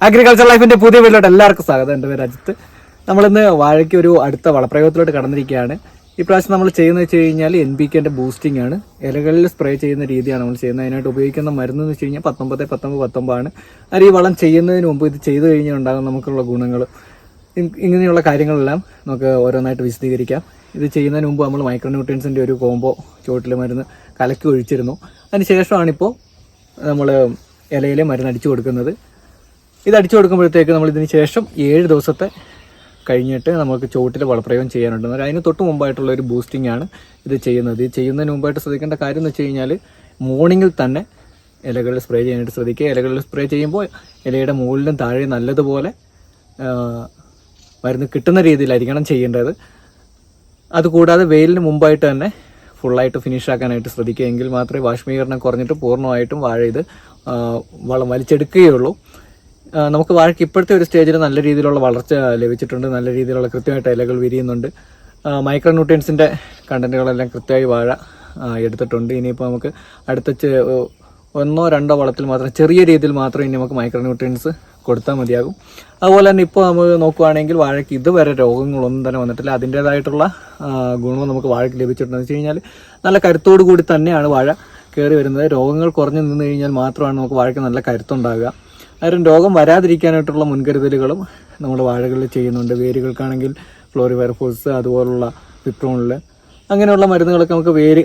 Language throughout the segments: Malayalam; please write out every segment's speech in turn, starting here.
അഗ്രികൾച്ചർ ലൈഫിന്റെ പുതിയ വീട്ടിലോട്ട് എല്ലാവർക്കും സ്വാഗതം. എൻ്റെ പേര് അജിത്ത്. നമ്മളിന്ന് വാഴയ്ക്ക് ഒരു അടുത്ത വളപ്രയോഗത്തിലോട്ട് കടന്നിരിക്കുകയാണ്. ഇപ്രാവശ്യം നമ്മൾ ചെയ്യുന്നത് വെച്ച് കഴിഞ്ഞാൽ NPK ബൂസ്റ്റിംഗ് ആണ്. ഇലകളിൽ സ്പ്രേ ചെയ്യുന്ന രീതിയാണ് നമ്മൾ ചെയ്യുന്നത്. അതിനായിട്ട് ഉപയോഗിക്കുന്ന മരുന്ന് എന്ന് വെച്ച് കഴിഞ്ഞാൽ 19 ആണ്. അത് ഈ വളം ചെയ്യുന്നതിന് മുമ്പ് ഇത് ചെയ്തു കഴിഞ്ഞാൽ ഉണ്ടാകുന്ന നമുക്കുള്ള ഗുണങ്ങൾ ഇങ്ങനെയുള്ള കാര്യങ്ങളെല്ലാം നമുക്ക് ഓരോന്നായിട്ട് വിശദീകരിക്കാം. ഇത് ചെയ്യുന്നതിന് മുമ്പ് നമ്മൾ മൈക്രോന്യൂട്രിയൻസിൻ്റെ ഒരു കോംബോ ചുവട്ടിൽ മരുന്ന് കലക്കി ഒഴിച്ചിരുന്നു. അതിന് ശേഷമാണിപ്പോൾ നമ്മൾ ഇലയിൽ മരുന്ന് അടിച്ചു കൊടുക്കുന്നത്. ഇത് അടിച്ചു കൊടുക്കുമ്പോഴത്തേക്ക് നമ്മൾ ഇതിന് ശേഷം 7 ദിവസത്തെ കഴിഞ്ഞിട്ട് നമുക്ക് ചുവട്ടിൽ വളപ്രയോഗം ചെയ്യാനുണ്ട്. അതിന് തൊട്ട് മുമ്പായിട്ടുള്ള ഒരു ബൂസ്റ്റിംഗ് ആണ് ഇത് ചെയ്യുന്നത്. ഇത് ചെയ്യുന്നതിന് മുമ്പായിട്ട് ശ്രദ്ധിക്കേണ്ട കാര്യം എന്ന് വെച്ച് കഴിഞ്ഞാൽ മോർണിംഗിൽ തന്നെ ഇലകളിൽ സ്പ്രേ ചെയ്യാനായിട്ട് ശ്രദ്ധിക്കുക. ഇലകളിൽ സ്പ്രേ ചെയ്യുമ്പോൾ ഇലയുടെ മുകളിലും താഴെ നല്ലതുപോലെ മരുന്ന് കിട്ടുന്ന രീതിയിലായിരിക്കണം ചെയ്യേണ്ടത്. അതുകൂടാതെ വെയിലിന് മുമ്പായിട്ട് തന്നെ ഫുള്ളായിട്ട് ഫിനിഷ് ആക്കാനായിട്ട് ശ്രദ്ധിക്കുക. എങ്കിൽ മാത്രമേ ബാഷ്പീകരണം കുറഞ്ഞിട്ട് പൂർണ്ണമായിട്ടും വാഴ ഇത് വളം വലിച്ചെടുക്കുകയുള്ളൂ. നമുക്ക് വാഴയ്ക്ക് ഇപ്പോഴത്തെ ഒരു സ്റ്റേജിൽ നല്ല രീതിയിലുള്ള വളർച്ച ലഭിച്ചിട്ടുണ്ട്. നല്ല രീതിയിലുള്ള കൃത്യമായിട്ട് ഇലകൾ വിരിയുന്നുണ്ട്. മൈക്രോ ന്യൂട്രിയൻസിൻ്റെ കണ്ടന്റുകളെല്ലാം കൃത്യമായി വാഴ എടുത്തിട്ടുണ്ട്. ഇനിയിപ്പോൾ നമുക്ക് അടുത്ത 1-2 വളത്തിൽ മാത്രം ചെറിയ രീതിയിൽ മാത്രം ഇനി നമുക്ക് മൈക്രോ ന്യൂട്രിയൻസ് കൊടുത്താൽ മതിയാകും. അതുപോലെ തന്നെ ഇപ്പോൾ നമ്മൾ നോക്കുകയാണെങ്കിൽ വാഴയ്ക്ക് ഇതുവരെ രോഗങ്ങളൊന്നും തന്നെ വന്നിട്ടില്ല. അതിൻ്റേതായിട്ടുള്ള ഗുണവും നമുക്ക് വാഴയ്ക്ക് ലഭിച്ചിട്ടുണ്ടെന്ന് വെച്ച് കഴിഞ്ഞാൽ നല്ല കരുത്തോടു കൂടി തന്നെയാണ് വാഴ കയറി വരുന്നത്. രോഗങ്ങൾ കുറഞ്ഞു നിന്ന് കഴിഞ്ഞാൽ മാത്രമാണ് നമുക്ക് വാഴയ്ക്ക് നല്ല കരുത്തുണ്ടാകുക. കാരണം രോഗം വരാതിരിക്കാനായിട്ടുള്ള മുൻകരുതലുകളും നമ്മൾ വാഴകളിൽ ചെയ്യുന്നുണ്ട്. വേരുകൾക്കാണെങ്കിൽ ഫ്ലോറിവൈറഫോസ് അതുപോലുള്ള പിപ്രോണിൽ അങ്ങനെയുള്ള മരുന്നുകളൊക്കെ നമുക്ക് വേര്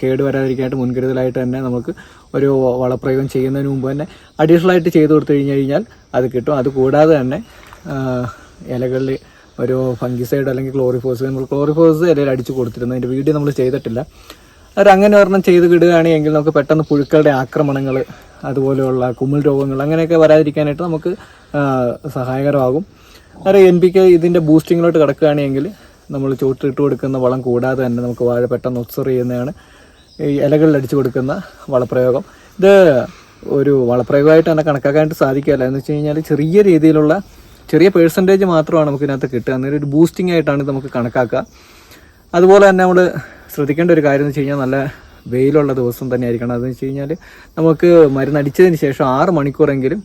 കേട് വരാതിരിക്കാനായിട്ട് മുൻകരുതലായിട്ട് തന്നെ നമുക്ക് ഒരു വളപ്രയോഗം ചെയ്യുന്നതിന് മുമ്പ് തന്നെ അഡീഷണൽ ആയിട്ട് ചെയ്ത് കൊടുത്തു കഴിഞ്ഞാൽ അത് കിട്ടും. അതുകൂടാതെ തന്നെ ഇലകളിൽ ഒരു ഫംഗിസൈഡ് അല്ലെങ്കിൽ ക്ലോറിഫോസ് ഇലയിൽ അടിച്ചു കൊടുത്തിരുന്നു. അതിൻ്റെ വീഡിയോ നമ്മൾ ചെയ്തിട്ടില്ല. അങ്ങനെ ഒരെണ്ണം ചെയ്ത് കിടുകയാണെങ്കിൽ നമുക്ക് പെട്ടെന്ന് പുഴുക്കളുടെ ആക്രമണങ്ങൾ അതുപോലെയുള്ള കുമിൾ രോഗങ്ങൾ അങ്ങനെയൊക്കെ വരാതിരിക്കാനായിട്ട് നമുക്ക് സഹായകരമാകും. NPK ഇതിൻ്റെ ബൂസ്റ്റിങ്ങിലോട്ട് കിടക്കുകയാണെങ്കിൽ നമ്മൾ ചുവട്ടിട്ട് കൊടുക്കുന്ന വളം കൂടാതെ തന്നെ നമുക്ക് വാഴ പെട്ടെന്ന് ഒബ്സർവ് ചെയ്യുന്നതാണ് ഈ ഇലകളിൽ അടിച്ചു കൊടുക്കുന്ന വളപ്രയോഗം. ഇത് ഒരു വളപ്രയോഗമായിട്ട് തന്നെ കണക്കാക്കാനായിട്ട് സാധിക്കില്ല. എന്ന് വെച്ച് കഴിഞ്ഞാൽ ചെറിയ രീതിയിലുള്ള ചെറിയ പേഴ്സൻറ്റേജ് മാത്രമാണ് നമുക്ക് ഇതിനകത്ത് കിട്ടുക. അന്നേരം ഒരു ബൂസ്റ്റിംഗ് ആയിട്ടാണ് നമുക്ക് കണക്കാക്കുക. അതുപോലെ തന്നെ നമ്മൾ ശ്രദ്ധിക്കേണ്ട ഒരു കാര്യം എന്ന് വെച്ച് കഴിഞ്ഞാൽ നല്ല വെയിലുള്ള ദിവസം തന്നെ ആയിരിക്കണം. അതെന്ന് വെച്ച് കഴിഞ്ഞാൽ നമുക്ക് മരുന്നടിച്ചതിന് ശേഷം 6 മണിക്കൂറെങ്കിലും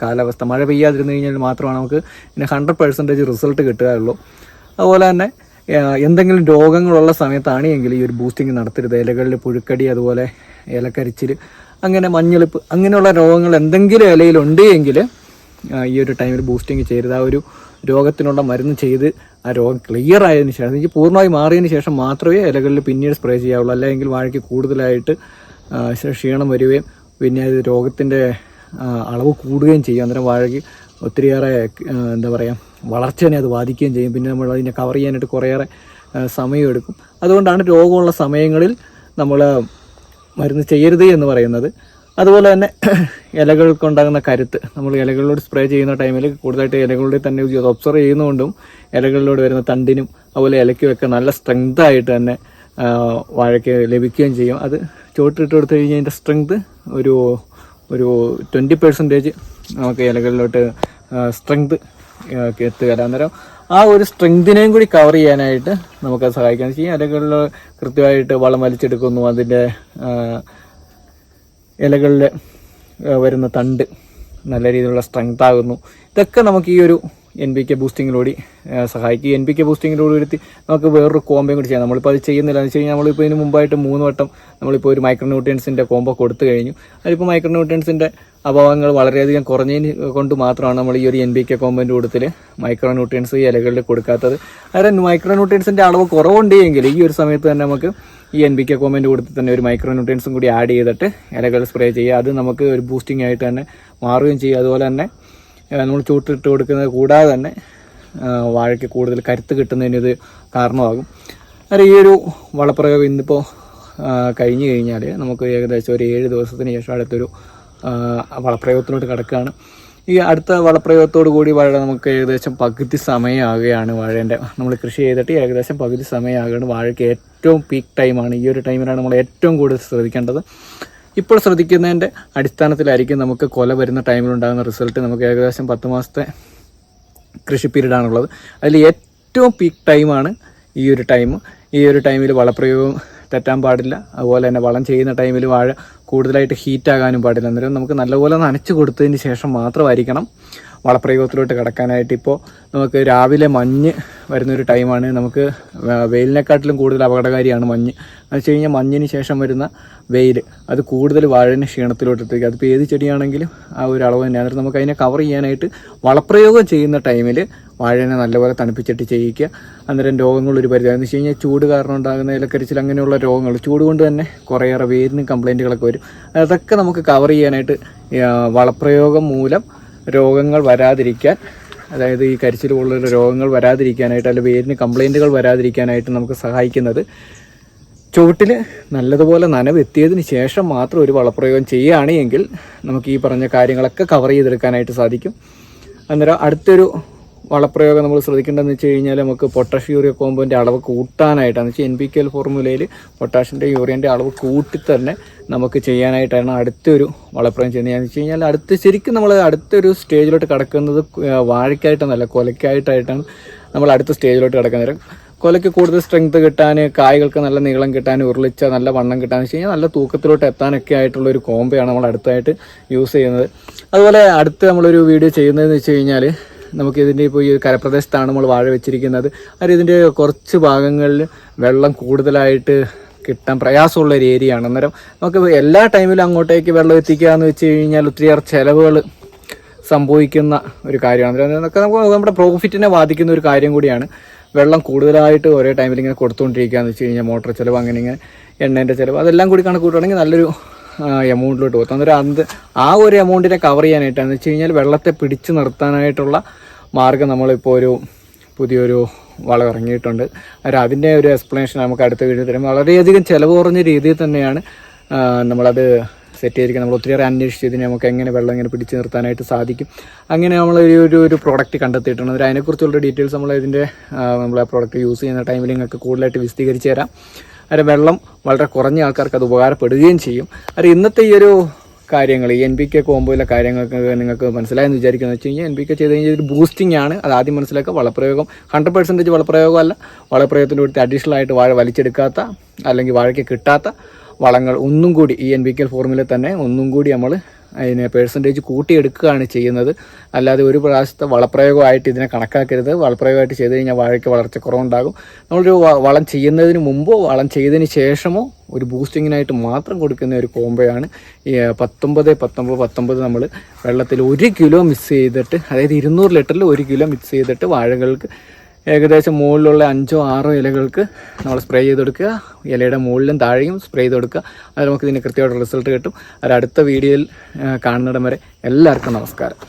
കാലാവസ്ഥ മഴ പെയ്യാതിരുന്നു കഴിഞ്ഞാൽ മാത്രമാണ് നമുക്ക് ഇതിന് 100% റിസൾട്ട് കിട്ടുകയുള്ളൂ. അതുപോലെ തന്നെ എന്തെങ്കിലും രോഗങ്ങളുള്ള സമയത്താണ് എങ്കിൽ ഈ ഒരു ബൂസ്റ്റിംഗ് നടത്തരുത്. ഇലകളിൽ പുഴുക്കടി അതുപോലെ ഇലക്കരിച്ചിൽ അങ്ങനെ മഞ്ഞളിപ്പ് അങ്ങനെയുള്ള രോഗങ്ങൾ എന്തെങ്കിലും ഇലയിലുണ്ട് എങ്കിൽ ഈ ഒരു ടൈമിൽ ബൂസ്റ്റിംഗ് ചെയ്യരുത്. ആ ഒരു രോഗത്തിനുള്ള മരുന്ന് ചെയ്ത് ആ രോഗം ക്ലിയർ ആയതിനു ശേഷം എനിക്ക് പൂർണ്ണമായി മാറിയതിന് ശേഷം മാത്രമേ ഇലകളിൽ പിന്നീട് സ്പ്രേ ചെയ്യാവുള്ളൂ. അല്ലെങ്കിൽ വാഴയ്ക്ക് കൂടുതലായിട്ട് ക്ഷീണം വരികയും പിന്നെ അത് രോഗത്തിൻ്റെ അളവ് കൂടുകയും ചെയ്യും. അന്നേരം വാഴയ്ക്ക് ഒത്തിരിയേറെ എന്താ പറയുക വളർച്ചേനെ അത് ബാധിക്കുകയും ചെയ്യും. പിന്നെ നമ്മൾ അതിനെ കവർ ചെയ്യാനായിട്ട് കുറേയേറെ സമയമെടുക്കും. അതുകൊണ്ടാണ് രോഗമുള്ള സമയങ്ങളിൽ നമ്മൾ മരുന്ന് ചെയ്യരുത് എന്ന് പറയുന്നത്. അതുപോലെ തന്നെ ഇലകൾക്കുണ്ടാകുന്ന കരുത്ത് നമ്മൾ ഇലകളിലൂടെ സ്പ്രേ ചെയ്യുന്ന ടൈമിൽ കൂടുതലായിട്ട് ഇലകളിലൂടെ തന്നെ ഒബ്സർവ് ചെയ്യുന്നതുകൊണ്ടും ഇലകളിലൂടെ വരുന്ന തണ്ടിനും അതുപോലെ ഇലയ്ക്കുമൊക്കെ നല്ല സ്ട്രെങ്ത് ആയിട്ട് തന്നെ വാഴയ്ക്ക് ലഭിക്കുകയും ചെയ്യും. അത് ചുവട്ടിട്ട് കൊടുത്തു കഴിഞ്ഞാൽ അതിൻ്റെ സ്ട്രെങ്ത് ഒരു 20% നമുക്ക് ഇലകളിലോട്ട് സ്ട്രെങ്ത് എത്തുക. അന്നേരം ആ ഒരു സ്ട്രെങ്തിനെയും കൂടി കവർ ചെയ്യാനായിട്ട് നമുക്കത് സഹായിക്കുകയാണ് ചെയ്യും. ഇലകളിൽ കൃത്യമായിട്ട് വളം വലിച്ചെടുക്കുന്നു. അതിൻ്റെ ഇലകളിൽ വരുന്ന തണ്ട് നല്ല രീതിയിലുള്ള സ്ട്രെങ്ത് ആകുന്നു. ഇതൊക്കെ നമുക്ക് ഈ ഒരു NPK ബൂസ്റ്റിങ്ങിലൂടെ സഹായിക്കും. NPK ബൂസ്റ്റിങ്ങിലൂടെ വരുത്തി നമുക്ക് വേറൊരു കോമ്പോയും കൂടി ചെയ്യാം. നമ്മളിപ്പോൾ അത് ചെയ്യുന്നില്ല എന്ന് വെച്ച് കഴിഞ്ഞാൽ നമ്മളിപ്പോൾ ഇതിന് മുമ്പായിട്ട് 3 വട്ടം നമ്മളിപ്പോൾ ഒരു മൈക്രോ ന്യൂട്രിയൻസിൻ്റെ കോമ്പോ കൊടുത്തു കഴിഞ്ഞു. അതിപ്പോൾ മൈക്രോ ന്യൂട്രിയൻസിൻ്റെ അഭാവങ്ങൾ വളരെയധികം കുറഞ്ഞതിന് കൊണ്ട് മാത്രമാണ് നമ്മൾ ഈ ഒരു NPK കോമ്പോൻ്റെ കൂട്ടത്തിൽ മൈക്രോ ന്യൂട്രിയൻസ് ഈ ഇലകളിൽ കൊടുക്കാത്തത്. അതായത് മൈക്രോ ന്യൂട്രിയൻസിൻ്റെ അളവ് കുറവുണ്ടെങ്കിൽ ഈ ഒരു സമയത്ത് തന്നെ നമുക്ക് ഈ NPK കോമ്പോൻ്റെ കൂട്ടത്തിൽ തന്നെ ഒരു മൈക്രോ ന്യൂട്രിയൻസും കൂടി ആഡ് ചെയ്തിട്ട് ഇലകൾ സ്പ്രേ ചെയ്യുക. അത് നമുക്ക് ഒരു ബൂസ്റ്റിംഗ് ആയിട്ട് തന്നെ മാറുകയും ചെയ്യും. അതുപോലെ തന്നെ നമ്മൾ ചൂട്ടിട്ട് കൊടുക്കുന്നത് കൂടാതെ തന്നെ വാഴയ്ക്ക് കൂടുതൽ കരുത്ത് കിട്ടുന്നതിന് ഇത് കാരണമാകും. അതായത് ഈ ഒരു വളപ്രയോഗം ഇന്നിപ്പോൾ കഴിഞ്ഞു കഴിഞ്ഞാൽ നമുക്ക് ഏകദേശം ഒരു 7 ദിവസത്തിന് ശേഷം അടുത്തൊരു വളപ്രയോഗത്തിലോട്ട് കിടക്കുകയാണ്. ഈ അടുത്ത വളപ്രയോഗത്തോടു കൂടി വാഴ നമുക്ക് ഏകദേശം പകുതി സമയമാകുകയാണ്. വാഴേൻ്റെ നമ്മൾ കൃഷി ചെയ്തിട്ട് ഏകദേശം പകുതി സമയമാകുകയാണ്. വാഴയ്ക്ക് ഏറ്റവും പീക്ക് ടൈമാണ്. ഈ ഒരു ടൈമിലാണ് നമ്മൾ ഏറ്റവും കൂടുതൽ ശ്രദ്ധിക്കേണ്ടത്. ഇപ്പോൾ ശ്രദ്ധിക്കുന്നതിൻ്റെ അടിസ്ഥാനത്തിലായിരിക്കും നമുക്ക് കൊല വരുന്ന ടൈമിലുണ്ടാകുന്ന റിസൾട്ട്. നമുക്ക് ഏകദേശം 10 മാസത്തെ കൃഷി പീരീഡാണുള്ളത്. അതിൽ ഏറ്റവും പീക്ക് ടൈമാണ് ഈ ഒരു ടൈം. ഈ ഒരു ടൈമിൽ വളപ്രയോഗം തെറ്റാൻ പാടില്ല. അതുപോലെ തന്നെ വളം ചെയ്യുന്ന ടൈമിൽ വാഴ കൂടുതലായിട്ട് ഹീറ്റാകാനും പാടില്ല. അന്നേരം നമുക്ക് നല്ലപോലെ നനച്ച് കൊടുത്തതിന് ശേഷം മാത്രമായിരിക്കണം വളപ്രയോഗത്തിലോട്ട് കിടക്കാനായിട്ട്. ഇപ്പോൾ നമുക്ക് രാവിലെ മഞ്ഞ് വരുന്നൊരു ടൈമാണ്. നമുക്ക് വെയിലിനെക്കാട്ടിലും കൂടുതൽ അപകടകാരിയാണ് മഞ്ഞ്. എന്ന് വെച്ച് കഴിഞ്ഞാൽ മഞ്ഞിന് ശേഷം വരുന്ന വെയിൽ അത് കൂടുതൽ വാഴനെ ക്ഷീണത്തിലോട്ട് എത്തിക്കുക. അതിപ്പോൾ ഏത് ചെടിയാണെങ്കിലും ആ ഒരു അളവ് തന്നെ. അന്നേരം നമുക്ക് അതിനെ കവർ ചെയ്യാനായിട്ട് വളപ്രയോഗം ചെയ്യുന്ന ടൈമിൽ വാഴനെ നല്ലപോലെ തണുപ്പിച്ചിട്ട് ചെയ്യിക്കുക. അന്നേരം രോഗങ്ങളൊരു പരിധി എന്ന് വെച്ച് കഴിഞ്ഞാൽ ചൂട് കാരണം ഉണ്ടാകുന്ന ഇലക്കരിച്ചിൽ അങ്ങനെയുള്ള രോഗങ്ങൾ, ചൂട് കൊണ്ട് തന്നെ കുറേയേറെ വേരിനും കംപ്ലൈൻറ്റുകളൊക്കെ വരും. അതൊക്കെ നമുക്ക് കവർ ചെയ്യാനായിട്ട് വളപ്രയോഗം മൂലം രോഗങ്ങൾ വരാതിരിക്കാൻ, അതായത് ഈ കരിച്ചിൽ പോലുള്ള രോഗങ്ങൾ വരാതിരിക്കാനായിട്ട് അല്ലെങ്കിൽ വേരിന് കംപ്ലൈൻറ്റുകൾ വരാതിരിക്കാനായിട്ട് നമുക്ക് സഹായിക്കുന്നത് ചുവട്ടിൽ നല്ലതുപോലെ നനവ് എത്തിയതിന് ശേഷം മാത്രം ഒരു വളപ്രയോഗം ചെയ്യുകയാണെങ്കിൽ നമുക്ക് ഈ പറഞ്ഞ കാര്യങ്ങളൊക്കെ കവർ ചെയ്തെടുക്കാനായിട്ട് സാധിക്കും. അന്നേരം അടുത്തൊരു വളപ്രയോഗം നമ്മൾ ശ്രദ്ധിക്കേണ്ടതെന്ന് വെച്ച് കഴിഞ്ഞാൽ നമുക്ക് പൊട്ടാഷ് യൂറിയ കോമ്പൗണ്ടിൻ്റെ അളവ് കൂട്ടാനായിട്ടാണ് വെച്ചാൽ NPK ഫോർമുലയിൽ പൊട്ടാഷിൻ്റെ യൂറിയൻ്റെ അളവ് കൂട്ടി തന്നെ നമുക്ക് ചെയ്യാനായിട്ടാണ് അടുത്തൊരു വളപ്രയോഗം ചെയ്യുന്നത്. എന്ന് വെച്ച് കഴിഞ്ഞാൽ ശരിക്കും നമ്മൾ അടുത്തൊരു സ്റ്റേജിലോട്ട് കിടക്കുന്നത് വാഴയ്ക്കായിട്ടൊന്നല്ല, കൊലയ്ക്കായിട്ടാണ് നമ്മൾ അടുത്ത സ്റ്റേജിലോട്ട് കിടക്കുന്നത്. കൊലയ്ക്ക് കൂടുതൽ സ്ട്രെങ്ത് കിട്ടാൻ, കായ്കൾക്ക് നല്ല നീളം കിട്ടാൻ, ഉരുളിച്ച നല്ല വണ്ണം കിട്ടാന്ന് വെച്ച് കഴിഞ്ഞാൽ നല്ല തൂക്കത്തിലോട്ട് എത്താനൊക്കെ ആയിട്ടുള്ള ഒരു കോമ്പയാണ് നമ്മൾ അടുത്തായിട്ട് യൂസ് ചെയ്യുന്നത്. അതുപോലെ അടുത്ത് നമ്മളൊരു വീഡിയോ ചെയ്യുന്നതെന്ന് വെച്ച് കഴിഞ്ഞാൽ നമുക്കിതിൻ്റെ ഇപ്പോൾ ഈ കരപ്രദേശത്താണ് നമ്മൾ വാഴ വെച്ചിരിക്കുന്നത്. അത് ഇതിൻ്റെ കുറച്ച് ഭാഗങ്ങളിൽ വെള്ളം കൂടുതലായിട്ട് കിട്ടാൻ പ്രയാസമുള്ള ഒരു ഏരിയയാണ്. അന്നേരം നമുക്ക് എല്ലാ ടൈമിലും അങ്ങോട്ടേക്ക് വെള്ളം എത്തിക്കുക എന്ന് വെച്ച് കഴിഞ്ഞാൽ ഒത്തിരിയേറെ ചിലവുകൾ സംഭവിക്കുന്ന ഒരു കാര്യമാണ്. അതൊക്കെ നമുക്ക് നമ്മുടെ പ്രോഫിറ്റിനെ ബാധിക്കുന്ന ഒരു കാര്യം കൂടിയാണ്. വെള്ളം കൂടുതലായിട്ട് ഒരേ ടൈമിൽ ഇങ്ങനെ കൊടുത്തുകൊണ്ടിരിക്കുക എന്ന് വെച്ച് കഴിഞ്ഞാൽ മോട്ടർ ചിലവ്, അങ്ങനെ ഇങ്ങനെ എണ്ണേൻ്റെ ചിലവ്, അതെല്ലാം കൂടി കണക്ക് കൂട്ടുകയാണെങ്കിൽ നല്ലൊരു എമൗണ്ടിലോട്ട് പോകും. അന്നേരം ആ ഒരു എമൗണ്ടിനെ കവർ ചെയ്യാനായിട്ടാണെന്ന് വെച്ച് കഴിഞ്ഞാൽ വെള്ളത്തെ പിടിച്ചു നിർത്താനായിട്ടുള്ള മാർഗ്ഗം നമ്മളിപ്പോൾ ഒരു പുതിയൊരു വളം ഇറങ്ങിയിട്ടുണ്ട്. അതിൻ്റെ ഒരു എക്സ്പ്ലനേഷൻ നമുക്ക് അടുത്ത വീഡിയോ തരും. വളരെയധികം ചിലവ് കുറഞ്ഞ രീതിയിൽ തന്നെയാണ് നമ്മളത് സെറ്റ് ചെയ്തിരിക്കുന്നത്. നമ്മൾ ഒത്തിരിയേറെ അന്വേഷിച്ച് ഇതിനെ നമുക്ക് എങ്ങനെ വെള്ളം ഇങ്ങനെ പിടിച്ചു നിർത്താനായിട്ട് സാധിക്കും. അങ്ങനെ നമ്മൾ ഒരു പ്രോഡക്റ്റ് കണ്ടെത്തിയിട്ടുണ്ട്. അതിനെക്കുറിച്ചുള്ള ഡീറ്റെയിൽസ് നമ്മൾ ആ പ്രോഡക്റ്റ് യൂസ് ചെയ്യുന്ന ടൈമിൽ നിങ്ങൾക്ക് കൂടുതലായിട്ട് വിശദീകരിച്ച് തരാം. അത് വെള്ളം വളരെ കുറഞ്ഞ ആൾക്കാർക്ക് അത് ഉപകാരപ്പെടുകയും ചെയ്യും. അത് ഇന്നത്തെ ഈ ഒരു കാര്യങ്ങൾ, ഈ NPK കോമ്പോയിലെ കാര്യങ്ങൾക്ക് നിങ്ങൾക്ക് മനസ്സിലായെന്ന് വിചാരിക്കുന്നത് വെച്ച് കഴിഞ്ഞാൽ NPK ചെയ്ത് കഴിഞ്ഞാൽ ഒരു ബൂസ്റ്റിംഗ് ആണ്. അത് ആദ്യം മനസ്സിലാക്കുക. വളപ്രയോഗം 100% വളപ്രയോഗമല്ല. വളപ്രയോഗത്തിൻ്റെ അടുത്ത് അഡീഷണൽ ആയിട്ട് വാഴ വലിച്ചെടുക്കാത്ത അല്ലെങ്കിൽ വാഴയ്ക്ക് കിട്ടാത്ത വളങ്ങൾ ഒന്നും കൂടി ഈ NPK ഫോർമുലയിൽ തന്നെ ഒന്നും കൂടി നമ്മൾ അതിനെ പെർസെൻറ്റേജ് കൂട്ടിയെടുക്കുകയാണ് ചെയ്യുന്നത്. അല്ലാതെ ഒരു പ്രാവശ്യത്തെ വളപ്രയോഗമായിട്ട് ഇതിനെ കണക്കാക്കരുത്. വളപ്രയോഗമായിട്ട് ചെയ്ത് കഴിഞ്ഞാൽ വാഴയ്ക്ക് വളർച്ച കുറവുണ്ടാകും. നമ്മളൊരു വളം ചെയ്യുന്നതിന് മുമ്പോ വളം ചെയ്തതിന് ശേഷമോ ഒരു ബൂസ്റ്റിങ്ങിനായിട്ട് മാത്രം കൊടുക്കുന്ന ഒരു കോമ്പോയാണ് ഈ 19-19-19. നമ്മൾ വെള്ളത്തിൽ 1 കിലോ മിക്സ് ചെയ്തിട്ട്, അതായത് 200 ലിറ്ററിൽ 1 കിലോ മിക്സ് ചെയ്തിട്ട് വാഴകൾക്ക് ഏകദേശം മുകളിലുള്ള 5-6 ഇലകൾക്ക് നമ്മൾ സ്പ്രേ ചെയ്ത് കൊടുക്കുക. ഇലയുടെ മുകളിലും താഴെയും സ്പ്രേ ചെയ്ത് കൊടുക്കുക. അത് നമുക്ക് ഇതിന് കൃത്യമായിട്ട് റിസൾട്ട് കിട്ടും. അത് അടുത്ത വീഡിയോയിൽ കാണുന്നിടം വരെ എല്ലാവർക്കും നമസ്കാരം.